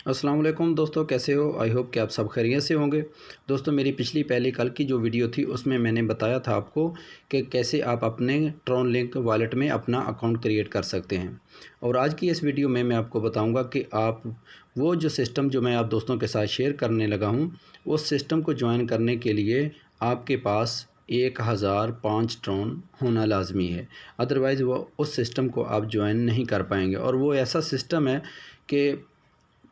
अस्सलाम वालेकुम दोस्तों, कैसे हो? आई होप कि आप सब खैरियत से होंगे। दोस्तों, मेरी पिछली पहले कल की जो वीडियो थी उसमें मैंने बताया था आपको कि कैसे आप अपने ट्रॉन लिंक वॉलेट में अपना अकाउंट क्रिएट कर सकते हैं। और आज की इस वीडियो में मैं आपको बताऊंगा कि आप वो जो सिस्टम जो मैं आप दोस्तों के साथ शेयर करने लगा हूं, उस सिस्टम को ज्वाइन करने के लिए आपके पास 1005 ट्रॉन होना लाजमी है। अदरवाइज़ वो उस सिस्टम को आप ज्वाइन नहीं कर पाएंगे। और वो ऐसा सिस्टम है कि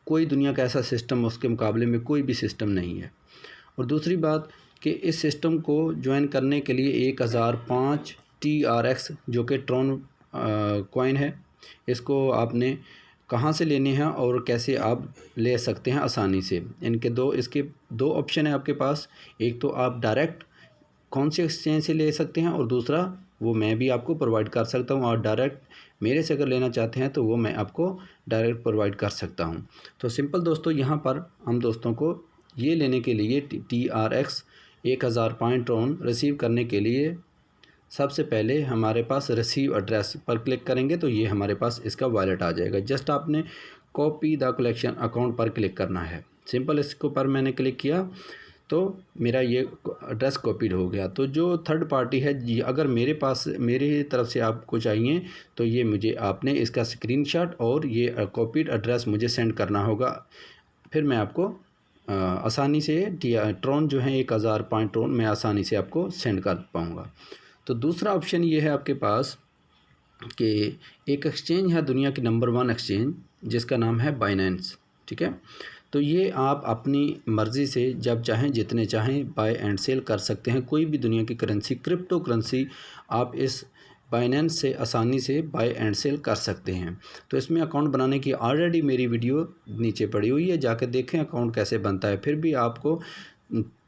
कोई दुनिया का ऐसा सिस्टम उसके मुकाबले में कोई भी सिस्टम नहीं है। और दूसरी बात कि इस सिस्टम को ज्वाइन करने के लिए 1005 TRX जो कि ट्रॉन कॉइन है, इसको आपने कहाँ से लेने हैं और कैसे आप ले सकते हैं आसानी से। इसके दो ऑप्शन है आपके पास। एक तो आप डायरेक्ट कौन से एक्सचेंज से ले सकते हैं और दूसरा वो मैं भी आपको प्रोवाइड कर सकता हूँ। और डायरेक्ट मेरे से अगर लेना चाहते हैं तो वो मैं आपको डायरेक्ट प्रोवाइड कर सकता हूँ। तो सिंपल दोस्तों, यहाँ पर हम दोस्तों को ये लेने के लिए TRX 1000 पॉइंट ट्रॉन रिसीव करने के लिए सबसे पहले हमारे पास रिसीव एड्रेस पर क्लिक करेंगे तो ये हमारे पास इसका वॉलेट आ जाएगा। जस्ट आपने कॉपी द कलेक्शन अकाउंट पर क्लिक करना है। सिंपल इसको पर मैंने क्लिक किया तो मेरा ये एड्रेस कॉपीड हो गया। तो जो थर्ड पार्टी है जी, अगर मेरे पास मेरी तरफ से आपको चाहिए तो ये मुझे आपने इसका स्क्रीनशॉट और ये कॉपीड एड्रेस मुझे सेंड करना होगा। फिर मैं आपको आसानी से ट्रॉन जो है 1000 पॉइंट ट्रॉन मैं आसानी से आपको सेंड कर पाऊँगा। तो दूसरा ऑप्शन ये है आपके पास कि एक एक्सचेंज है, दुनिया की नंबर 1 एक्सचेंज, जिसका नाम है बाइनेंस। ठीक है, तो ये आप अपनी मर्ज़ी से जब चाहें जितने चाहें बाय एंड सेल कर सकते हैं। कोई भी दुनिया की करेंसी, क्रिप्टो करेंसी आप इस बाइनेंस से आसानी से बाय एंड सेल कर सकते हैं। तो इसमें अकाउंट बनाने की ऑलरेडी मेरी वीडियो नीचे पड़ी हुई है, जाकर देखें अकाउंट कैसे बनता है। फिर भी आपको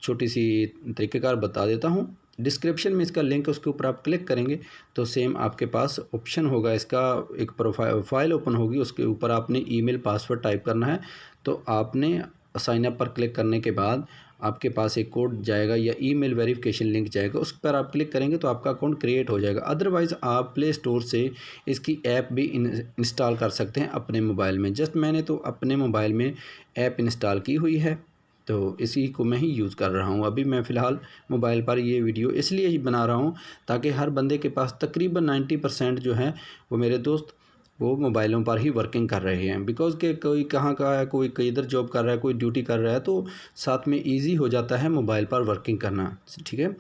छोटी सी तरीक़ेकार बता देता हूँ। डिस्क्रिप्शन में इसका लिंक है, उसके ऊपर आप क्लिक करेंगे तो सेम आपके पास ऑप्शन होगा, इसका एक फाइल ओपन होगी, उसके ऊपर आपने ईमेल पासवर्ड टाइप करना है। तो आपने साइन अप पर क्लिक करने के बाद आपके पास एक कोड जाएगा या ईमेल वेरिफिकेशन लिंक जाएगा, उस पर आप क्लिक करेंगे तो आपका अकाउंट क्रिएट हो जाएगा। अदरवाइज़ आप प्ले स्टोर से इसकी ऐप भी इंस्टॉल कर सकते हैं अपने मोबाइल में। जस्ट मैंने तो अपने मोबाइल में ऐप इंस्टॉल की हुई है, तो इसी को मैं ही यूज़ कर रहा हूँ। अभी मैं फ़िलहाल मोबाइल पर ये वीडियो इसलिए ही बना रहा हूँ ताकि हर बंदे के पास तकरीबन 90% जो है वो मेरे दोस्त वो मोबाइलों पर ही वर्किंग कर रहे हैं। बिकॉज़ के कोई कहाँ का है, कोई किधर जॉब कर रहा है, कोई ड्यूटी कर रहा है, तो साथ में ईज़ी हो जाता है मोबाइल पर वर्किंग करना। ठीक है,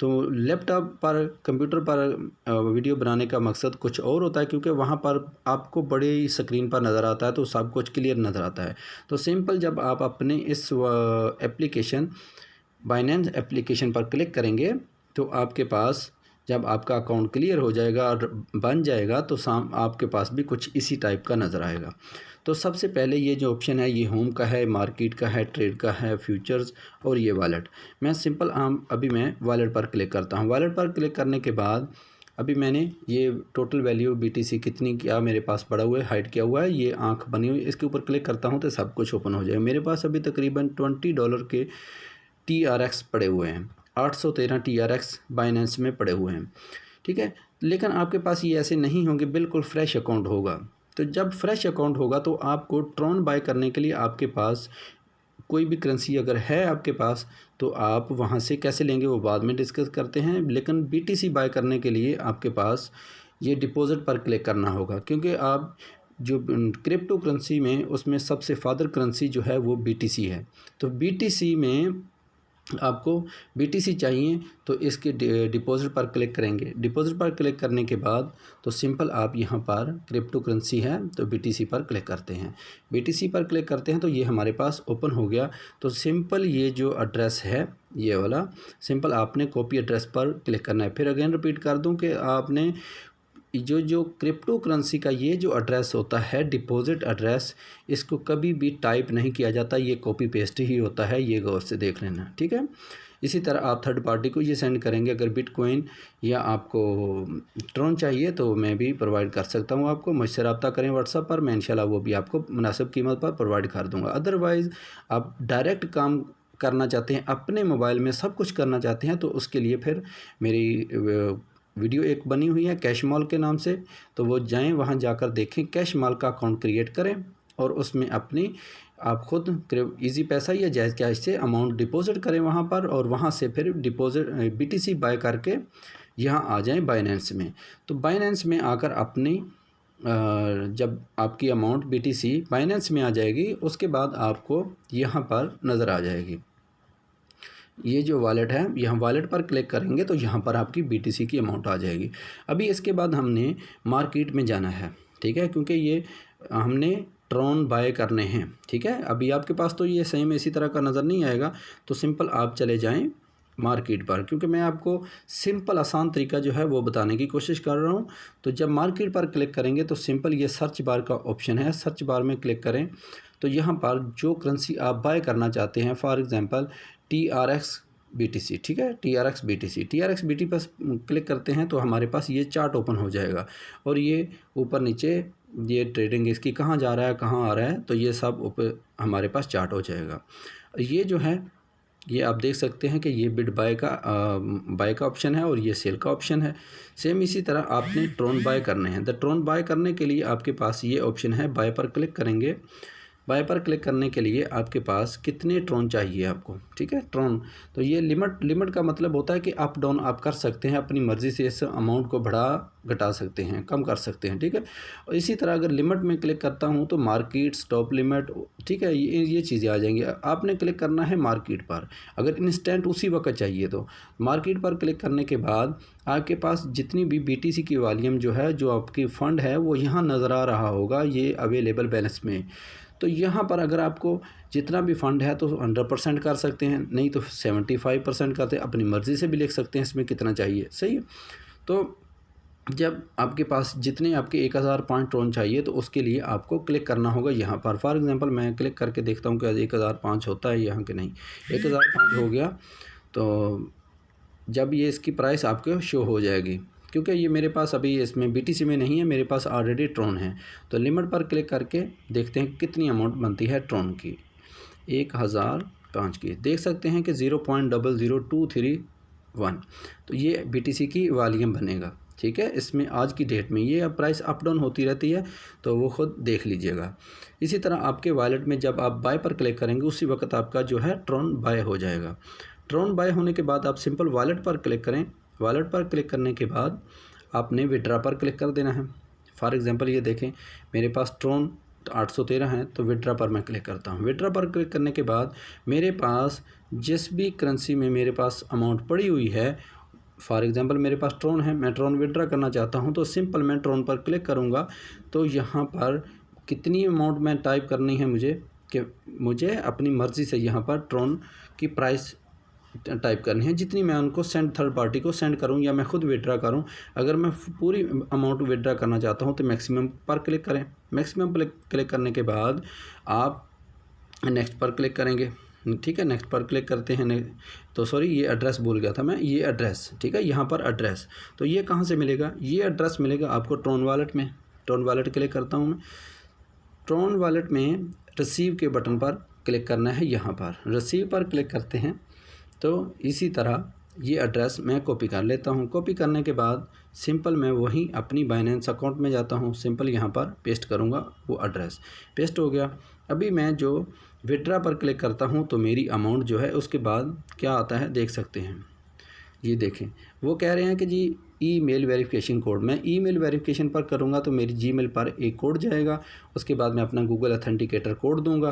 तो लैपटॉप पर, कंप्यूटर पर वीडियो बनाने का मकसद कुछ और होता है, क्योंकि वहाँ पर आपको बड़ी स्क्रीन पर नज़र आता है तो सब कुछ क्लियर नज़र आता है। तो सिंपल जब आप अपने इस एप्लीकेशन बाइनेंस एप्लीकेशन पर क्लिक करेंगे तो आपके पास जब आपका अकाउंट क्लियर हो जाएगा और बन जाएगा तो आपके पास भी कुछ इसी टाइप का नज़र आएगा। तो सबसे पहले ये जो ऑप्शन है ये होम का है, मार्केट का है, ट्रेड का है, फ्यूचर्स और ये वॉलेट। मैं सिंपल अभी मैं वॉलेट पर क्लिक करता हूँ। वॉलेट पर क्लिक करने के बाद अभी मैंने ये टोटल वैल्यू BTC कितनी क्या मेरे पास पड़ा हुआ है, हाइड किया हुआ है, ये आंख बनी हुई, इसके ऊपर क्लिक करता हूँ तो सब कुछ ओपन हो जाएगा। मेरे पास अभी तकरीबन $20 के TRX पड़े हुए हैं, 813 TRX बाइनेंस में पड़े हुए हैं। ठीक है, लेकिन आपके पास ये ऐसे नहीं होंगे, बिल्कुल फ्रेश अकाउंट होगा। तो जब फ्रेश अकाउंट होगा तो आपको ट्रॉन बाय करने के लिए आपके पास कोई भी करेंसी अगर है आपके पास तो आप वहाँ से कैसे लेंगे वो बाद में डिस्कस करते हैं। लेकिन BTC बाय करने के लिए आपके पास ये डिपॉजिट पर क्लिक करना होगा, क्योंकि आप जो क्रिप्टो करेंसी में उसमें सबसे फादर करेंसी जो है वो BTC है। तो BTC में आपको BTC चाहिए तो इसके डिपॉजिट पर क्लिक करेंगे। डिपॉजिट पर क्लिक करने के बाद तो सिंपल आप यहाँ पर क्रिप्टो करेंसी है तो BTC पर क्लिक करते हैं। BTC पर क्लिक करते हैं तो ये हमारे पास ओपन हो गया। तो सिंपल ये जो एड्रेस है ये वाला, सिंपल आपने कॉपी एड्रेस पर क्लिक करना है। फिर अगेन रिपीट कर दूँ कि आपने जो क्रिप्टो करेंसी का ये जो एड्रेस होता है डिपॉजिट एड्रेस, इसको कभी भी टाइप नहीं किया जाता, ये कॉपी पेस्ट ही होता है, ये गौर से देख लेना। ठीक है, इसी तरह आप थर्ड पार्टी को ये सेंड करेंगे। अगर बिटकॉइन या आपको ट्रॉन चाहिए तो मैं भी प्रोवाइड कर सकता हूँ आपको। मुझसे रब्ता करें व्हाट्सएप पर, मैं इंशाल्लाह वो भी आपको मुनासिब कीमत पर प्रोवाइड कर दूँगा। अदरवाइज़ आप डायरेक्ट काम करना चाहते हैं, अपने मोबाइल में सब कुछ करना चाहते हैं, तो उसके लिए फिर मेरी वीडियो एक बनी हुई है कैश मॉल के नाम से, तो वो जाएं, वहां जाकर देखें, कैश मॉल का अकाउंट क्रिएट करें और उसमें अपनी आप खुद ईजी पैसा या जायज़ कैश से अमाउंट डिपॉजिट करें वहाँ पर, और वहाँ से फिर डिपॉजिट BTC बाय करके यहाँ आ जाएं बाइनेंस में। तो बाइनेंस में आकर अपनी जब आपकी अमाउंट BTC बाइनेंस में आ जाएगी, उसके बाद आपको यहाँ पर नज़र आ जाएगी ये जो वॉलेट है, यहाँ वॉलेट पर क्लिक करेंगे तो यहाँ पर आपकी BTC की अमाउंट आ जाएगी। अभी इसके बाद हमने मार्केट में जाना है, ठीक है, क्योंकि ये हमने ट्रॉन बाय करने हैं, ठीक है। अभी आपके पास तो ये सेम इसी तरह का नज़र नहीं आएगा, तो सिंपल आप चले जाएं मार्केट पर, क्योंकि मैं आपको सिंपल आसान तरीका जो है वो बताने की कोशिश कर रहा हूँ। तो जब मार्केट पर क्लिक करेंगे तो सिंपल ये सर्च बार का ऑप्शन है, सर्च बार में क्लिक करें तो यहाँ पर जो करेंसी आप बाय करना चाहते हैं, फॉर एग्ज़ाम्पल TRX BTC, ठीक है, TRX BTC पर क्लिक करते हैं तो हमारे पास ये चार्ट ओपन हो जाएगा, और ये ऊपर नीचे ये ट्रेडिंग इसकी कहाँ जा रहा है कहाँ आ रहा है, तो ये सब ऊपर हमारे पास चार्ट हो जाएगा। ये जो है ये आप देख सकते हैं कि ये बिड बाय का ऑप्शन है और ये सेल का ऑप्शन है। सेम इसी तरह आपने ट्रॉन बाय करने हैं। द ट्रॉन बाय करने के लिए आपके पास ये ऑप्शन है, बाय पर क्लिक करेंगे। बाय पर क्लिक करने के लिए आपके पास कितने ट्रॉन चाहिए आपको, ठीक है, ट्रॉन। तो ये लिमिट का मतलब होता है कि अप डाउन आप कर सकते हैं, अपनी मर्ज़ी से इस अमाउंट को बढ़ा घटा सकते हैं, कम कर सकते हैं, ठीक है। और इसी तरह अगर लिमिट में क्लिक करता हूँ तो मार्केट स्टॉप लिमिट, ठीक है, ये चीज़ें आ जाएंगी। आपने क्लिक करना है मार्केट पर, अगर इंस्टेंट उसी वक्त चाहिए तो मार्केट पर क्लिक करने के बाद आपके पास जितनी भी BTC की वॉल्यूम जो है, जो आपकी फ़ंड है, वो यहाँ नज़र आ रहा होगा ये अवेलेबल बैलेंस में। तो यहाँ पर अगर आपको जितना भी फ़ंड है तो 100% कर सकते हैं, नहीं तो 75% करते हैं, अपनी मर्ज़ी से भी लिख सकते हैं इसमें कितना चाहिए, सही है। तो जब आपके पास जितने आपके 1005 ट्रॉन चाहिए तो उसके लिए आपको क्लिक करना होगा यहाँ पर। फॉर एग्ज़ाम्पल मैं क्लिक करके देखता हूँ कि 1005 होता है यहाँ के, नहीं 1005 हो गया। तो जब ये इसकी प्राइस आपको शो हो जाएगी, क्योंकि ये मेरे पास अभी इसमें BTC में नहीं है, मेरे पास ऑलरेडी ट्रॉन है। तो लिमिट पर क्लिक करके देखते हैं कितनी अमाउंट बनती है ट्रॉन की। 1005 की देख सकते हैं कि 0.00231, तो ये BTC की वॉल्यूम बनेगा, ठीक है। इसमें आज की डेट में ये प्राइस अप डाउन होती रहती है, तो वो खुद देख लीजिएगा। इसी तरह आपके वॉलेट में जब आप बाय पर क्लिक करेंगे उसी वक्त आपका जो है ट्रॉन बाय हो जाएगा। ट्रॉन बाय होने के बाद आप सिंपल वॉलेट पर क्लिक करें। वॉलेट पर क्लिक करने के बाद आपने विड्रा पर क्लिक कर देना है। फॉर एग्ज़ाम्पल ये देखें मेरे पास ट्रॉन 813 है, तो विड्रा पर मैं क्लिक करता हूँ। विड्रा पर क्लिक करने के बाद मेरे पास जिस भी करेंसी में मेरे पास अमाउंट पड़ी हुई है, फॉर एग्ज़ाम्पल मेरे पास ट्रॉन है, मैं ट्रॉन विड्रा करना चाहता हूँ, तो सिंपल मैं ट्रॉन पर क्लिक करूँगा। तो यहाँ पर कितनी अमाउंट में टाइप करनी है मुझे, कि मुझे अपनी मर्ज़ी से यहाँ पर ट्रॉन की प्राइस टाइप करनी है, जितनी मैं उनको थर्ड पार्टी को सेंड करूं या मैं खुद विड्रा करूं। अगर मैं पूरी अमाउंट विड्रा करना चाहता हूं तो मैक्सिमम पर क्लिक करें। मैक्सिमम पर क्लिक करने के बाद आप नेक्स्ट पर क्लिक करेंगे, ठीक है। नेक्स्ट पर क्लिक करते हैं तो सॉरी ये एड्रेस भूल गया था मैं, ये एड्रेस, ठीक है, यहाँ पर एड्रेस। तो ये कहाँ से मिलेगा, ये एड्रेस मिलेगा आपको ट्रॉन वॉलेट में। ट्रॉन वॉलेट क्लिक करता हूँ मैं। ट्रॉन वॉलेट में रिसीव के बटन पर क्लिक करना है, यहाँ पर रिसीव पर क्लिक करते हैं। तो इसी तरह ये एड्रेस मैं कॉपी कर लेता हूँ। कॉपी करने के बाद सिंपल मैं वहीं अपनी बाइनेंस अकाउंट में जाता हूँ, सिंपल यहाँ पर पेस्ट करूँगा, वो एड्रेस पेस्ट हो गया। अभी मैं जो विड्रा पर क्लिक करता हूँ तो मेरी अमाउंट जो है उसके बाद क्या आता है देख सकते हैं। ये देखें वो कह रहे हैं कि जी ईमेल वेरिफिकेशन कोड, मैं ईमेल वेरिफिकेशन पर करूँगा तो मेरी जीमेल पर एक कोड जाएगा, उसके बाद मैं अपना गूगल ऑथेंटिकेटर कोड दूँगा।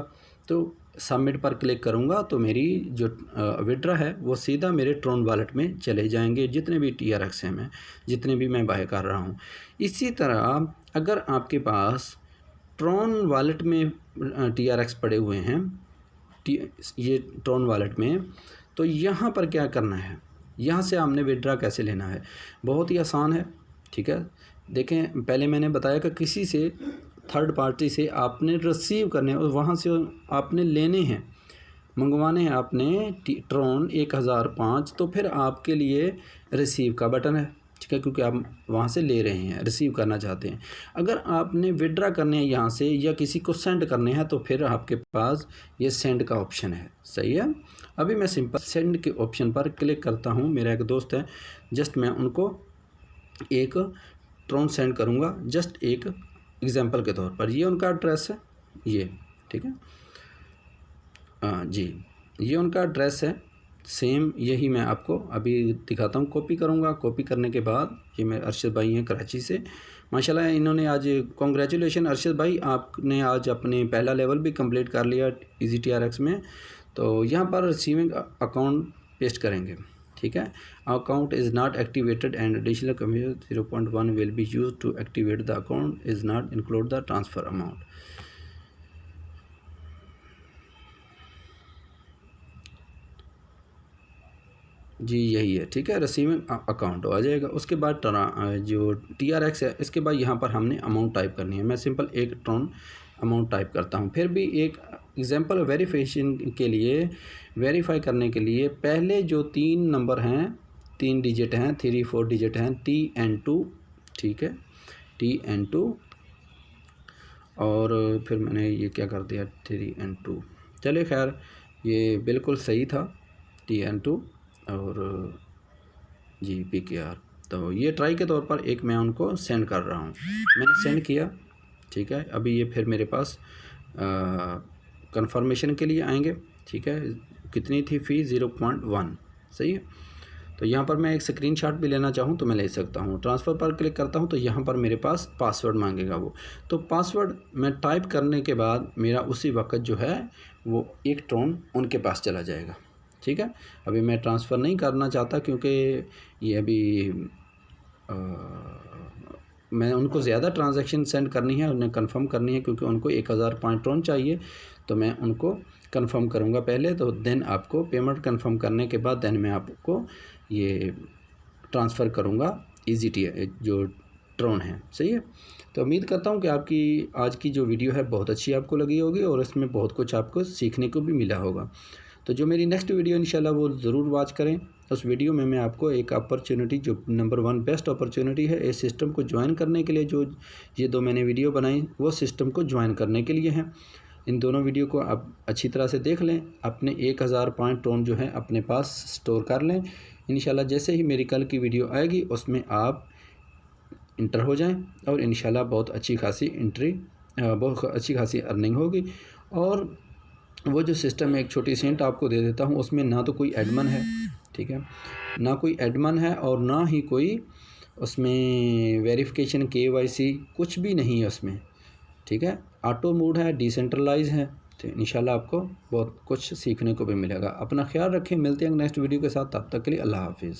तो सबमिट पर क्लिक करूँगा तो मेरी जो विड्रा है वो सीधा मेरे ट्रॉन वॉलेट में चले जाएंगे, जितने भी TRX हैं मैं जितने भी मैं बाय कर रहा हूँ। इसी तरह अगर आपके पास ट्रॉन वॉलेट में TRX पड़े हुए हैं, ये ट्रॉन वॉलेट में, तो यहाँ पर क्या करना है, यहाँ से हमने विड्रा कैसे लेना है, बहुत ही आसान है, ठीक है। देखें पहले मैंने बताया कि किसी से थर्ड पार्टी से आपने रिसीव करने और वहाँ से आपने लेने हैं, मंगवाने हैं आपने ट्रॉन 1005, तो फिर आपके लिए रिसीव का बटन है, ठीक है, क्योंकि आप वहाँ से ले रहे हैं, रिसीव करना चाहते हैं। अगर आपने विड्रा करने हैं यहाँ से या किसी को सेंड करने हैं तो फिर आपके पास ये सेंड का ऑप्शन है, सही है। अभी मैं सिंपल सेंड के ऑप्शन पर क्लिक करता हूँ। मेरा एक दोस्त है, जस्ट मैं उनको एक ट्रॉन सेंड करूँगा, जस्ट एक एग्जाम्पल के तौर पर। ये उनका एड्रेस है, ये, ठीक है। जी, ये उनका एड्रेस है, सेम यही मैं आपको अभी दिखाता हूँ। कॉपी करूँगा, कॉपी करने के बाद ये मेरे अरशद भाई हैं कराची से। माशाल्लाह इन्होंने आज, कांग्रेचुलेशन अरशद भाई, आपने आज अपने पहला लेवल भी कंप्लीट कर लिया EasyTRX में। तो यहाँ पर रिसीविंग अकाउंट पेस्ट करेंगे, ठीक है। Account is not activated and additional commission 0.1 will be use to activate the account, is not include the transfer amount. जी यही है, ठीक है। रिसीविंग अकाउंट आ जाएगा। उसके बाद जो TRX है, इसके बाद यहाँ पर हमने अमाउंट टाइप करनी है। मैं सिंपल 1 ट्रॉन अमाउंट टाइप करता हूँ। फिर भी एक एग्जांपल वेरिफिकेशन के लिए, वेरीफाई करने के लिए पहले जो 3 नंबर हैं, 3 डिजिट हैं, 3-4 डिजिट हैं, TN2, ठीक है, TN2। और फिर मैंने ये क्या कर दिया, 3N2। चलिए खैर, ये बिल्कुल सही था, TN2 और जी PKR। तो ये ट्राई के तौर पर एक मैं उनको सेंड कर रहा हूँ। मैंने सेंड किया, ठीक है। अभी ये फिर मेरे पास कंफर्मेशन के लिए आएंगे, ठीक है। कितनी थी फ़ी, 0.1, सही है। तो यहाँ पर मैं एक स्क्रीनशॉट भी लेना चाहूँ तो मैं ले सकता हूँ। ट्रांसफ़र पर क्लिक करता हूँ तो यहाँ पर मेरे पास पासवर्ड मांगेगा वो। तो पासवर्ड मैं टाइप करने के बाद मेरा उसी वक्त जो है वो 1 ट्रॉन उनके पास चला जाएगा, ठीक है। अभी मैं ट्रांसफ़र नहीं करना चाहता क्योंकि ये अभी मैं उनको ज़्यादा ट्रांजैक्शन सेंड करनी है, उन्हें कंफर्म करनी है, क्योंकि उनको 1005 ट्रॉन चाहिए। तो मैं उनको कंफर्म करूँगा पहले, तो देन आपको पेमेंट कंफर्म करने के बाद देन मैं आपको ये ट्रांसफ़र करूँगा जो ट्रॉन है, सही है। तो उम्मीद करता हूँ कि आपकी आज की जो वीडियो है बहुत अच्छी आपको लगी होगी और इसमें बहुत कुछ आपको सीखने को भी मिला होगा। तो जो मेरी नेक्स्ट वीडियो इंशाल्लाह वो ज़रूर वॉच करें। उस वीडियो में मैं आपको एक अपॉर्चुनिटी, जो नंबर 1 बेस्ट अपॉर्चुनिटी है इस सिस्टम को ज्वाइन करने के लिए, जो ये 2 मैंने वीडियो बनाई वो सिस्टम को ज्वाइन करने के लिए हैं। इन दोनों वीडियो को आप अच्छी तरह से देख लें, अपने 1005 ट्रॉन जो है अपने पास स्टोर कर लें। इंशाल्लाह जैसे ही मेरी कल की वीडियो आएगी उसमें आप इंटर हो जाएं और इंशाल्लाह बहुत अच्छी खासी अर्निंग होगी। और वो जो सिस्टम है, एक छोटी सी हिंट आपको दे देता हूँ, उसमें ना तो कोई एडमिन है, ठीक है, ना कोई एडमिन है और ना ही कोई उसमें वेरिफिकेशन KYC कुछ भी नहीं है उसमें, ठीक है। ऑटो मोड है, डिसेंट्रलाइज है। तो इंशाल्लाह आपको बहुत कुछ सीखने को भी मिलेगा। अपना ख्याल रखें, मिलते हैं नेक्स्ट वीडियो के साथ, तब तक के लिए अल्लाह हाफिज़।